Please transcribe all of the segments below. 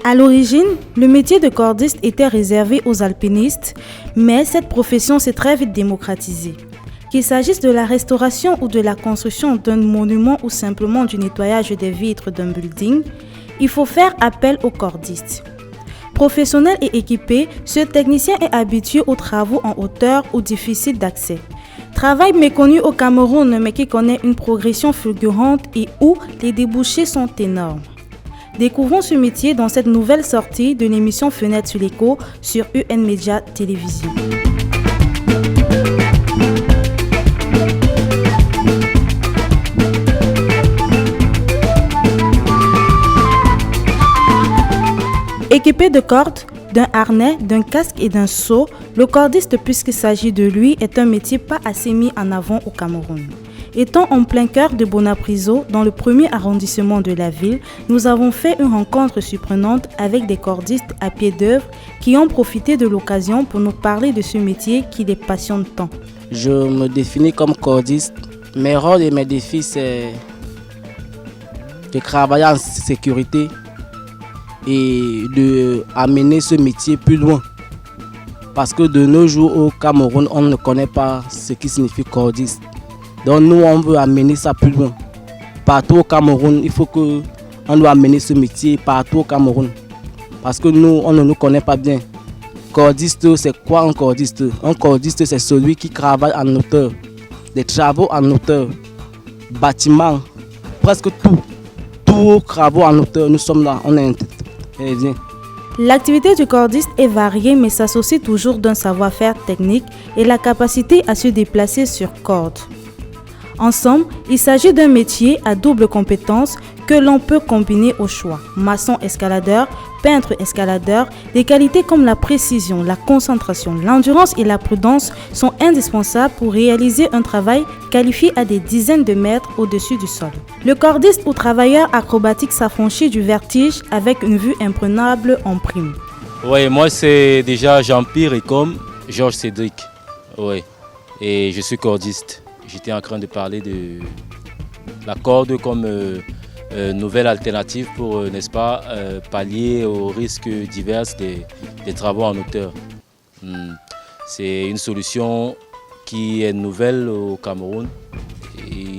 À l'origine, le métier de cordiste était réservé aux alpinistes, mais cette profession s'est très vite démocratisée. Qu'il s'agisse de la restauration ou de la construction d'un monument ou simplement du nettoyage des vitres d'un building, il faut faire appel aux cordistes. Professionnel et équipé, ce technicien est habitué aux travaux en hauteur ou difficiles d'accès. Travail méconnu au Cameroun mais qui connaît une progression fulgurante et où les débouchés sont énormes. Découvrons ce métier dans cette nouvelle sortie de l'émission Fenêtre sur l'écho sur UN Média Télévision. Équipé de cordes, d'un harnais, d'un casque et d'un seau, le cordiste, puisqu'il s'agit de lui, est un métier pas assez mis en avant au Cameroun. Étant en plein cœur de Bonapriso, dans le premier arrondissement de la ville, nous avons fait une rencontre surprenante avec des cordistes à pied d'œuvre qui ont profité de l'occasion pour nous parler de ce métier qui les passionne tant. Je me définis comme cordiste. Mes rôles et mes défis, c'est de travailler en sécurité et d'amener ce métier plus loin. Parce que de nos jours au Cameroun, on ne connaît pas ce qui signifie cordiste. Donc nous, on veut amener ça plus loin. Partout au Cameroun, il faut qu'on doit amener ce métier partout au Cameroun. Parce que nous, on ne nous connaît pas bien. Cordiste, c'est quoi un cordiste? Un cordiste, c'est celui qui travaille en hauteur. Des travaux en hauteur, bâtiments, presque tout. Tous travaux en hauteur, nous sommes là, on est bien. L'activité du cordiste est variée mais s'associe toujours d'un savoir-faire technique et la capacité à se déplacer sur corde. Ensemble, il s'agit d'un métier à double compétence que l'on peut combiner au choix. Maçon-escaladeur, peintre-escaladeur, des qualités comme la précision, la concentration, l'endurance et la prudence sont indispensables pour réaliser un travail qualifié à des dizaines de mètres au-dessus du sol. Le cordiste ou travailleur acrobatique s'affranchit du vertige avec une vue imprenable en prime. Oui, moi c'est déjà Jean-Pierre et comme Georges Cédric. Oui, et je suis cordiste. J'étais en train de parler de la corde comme nouvelle alternative pour, n'est-ce pas, pallier aux risques divers des travaux en hauteur. C'est une solution qui est nouvelle au Cameroun et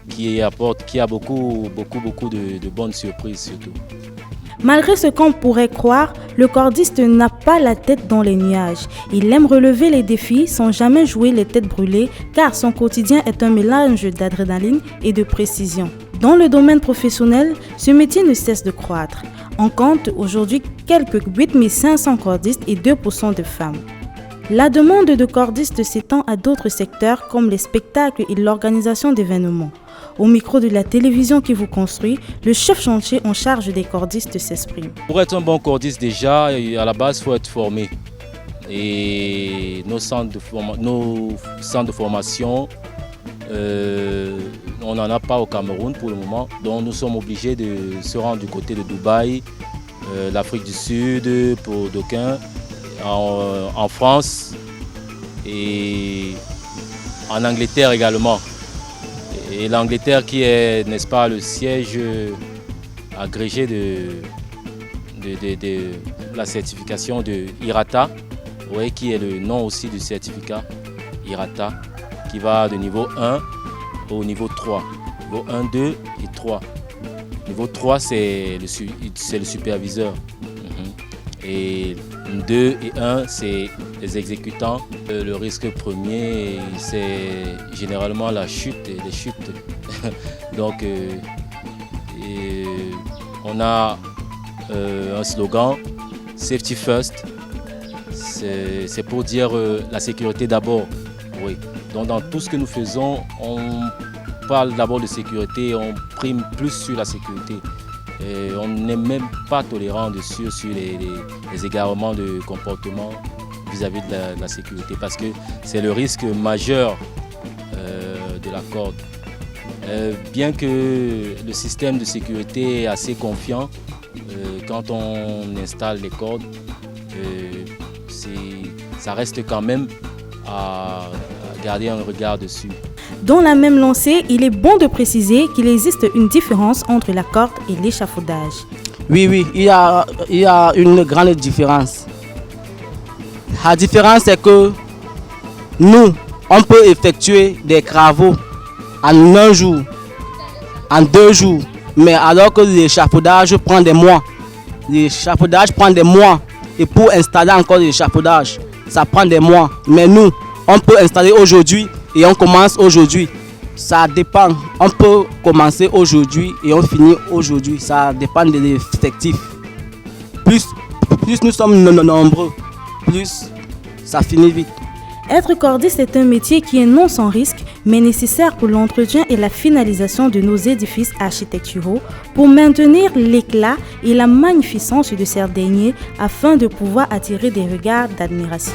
qui a beaucoup de bonnes surprises surtout. Malgré ce qu'on pourrait croire, le cordiste n'a pas la tête dans les nuages. Il aime relever les défis sans jamais jouer les têtes brûlées car son quotidien est un mélange d'adrénaline et de précision. Dans le domaine professionnel, ce métier ne cesse de croître. On compte aujourd'hui quelques 8500 cordistes et 2% de femmes. La demande de cordistes s'étend à d'autres secteurs comme les spectacles et l'organisation d'événements. Au micro de la télévision qui vous construit, le chef chantier en charge des cordistes s'exprime. Pour être un bon cordiste déjà, à la base, il faut être formé. Et nos centres de formation, on n'en a pas au Cameroun pour le moment. Donc nous sommes obligés de se rendre du côté de Dubaï, l'Afrique du Sud pour d'aucuns, en France et en Angleterre également. Et l'Angleterre qui est, n'est-ce pas, le siège agrégé de la certification de IRATA, oui, qui est le nom aussi du certificat IRATA, qui va de niveau 1 au niveau 3. Niveau 1, 2 et 3. Niveau 3, c'est le superviseur. Et 2 et 1, c'est les exécutants. Le risque premier, c'est généralement la chute et les chutes. Donc, on a un slogan, Safety First. C'est pour dire la sécurité d'abord. Oui. Donc, dans tout ce que nous faisons, on parle d'abord de sécurité, on prime plus sur la sécurité. Et on n'est même pas tolérant dessus sur les égarements de comportement vis-à-vis de la sécurité parce que c'est le risque majeur de la corde. Bien que le système de sécurité est assez confiant, quand on installe les cordes, ça reste quand même à garder un regard dessus. Dans la même lancée, il est bon de préciser qu'il existe une différence entre la corde et l'échafaudage. Oui, il y a une grande différence. La différence, c'est que nous, on peut effectuer des travaux en 1 jour, en 2 jours, mais alors que l'échafaudage prend des mois. L'échafaudage prend des mois. Et pour installer encore l'échafaudage, ça prend des mois. Mais nous, on peut installer aujourd'hui et on commence aujourd'hui. Ça dépend. On peut commencer aujourd'hui et on finit aujourd'hui. Ça dépend de l'effectif. Plus nous sommes nombreux, plus ça finit vite. Être cordiste est un métier qui est non sans risque, mais nécessaire pour l'entretien et la finalisation de nos édifices architecturaux, pour maintenir l'éclat et la magnificence de ces derniers, afin de pouvoir attirer des regards d'admiration.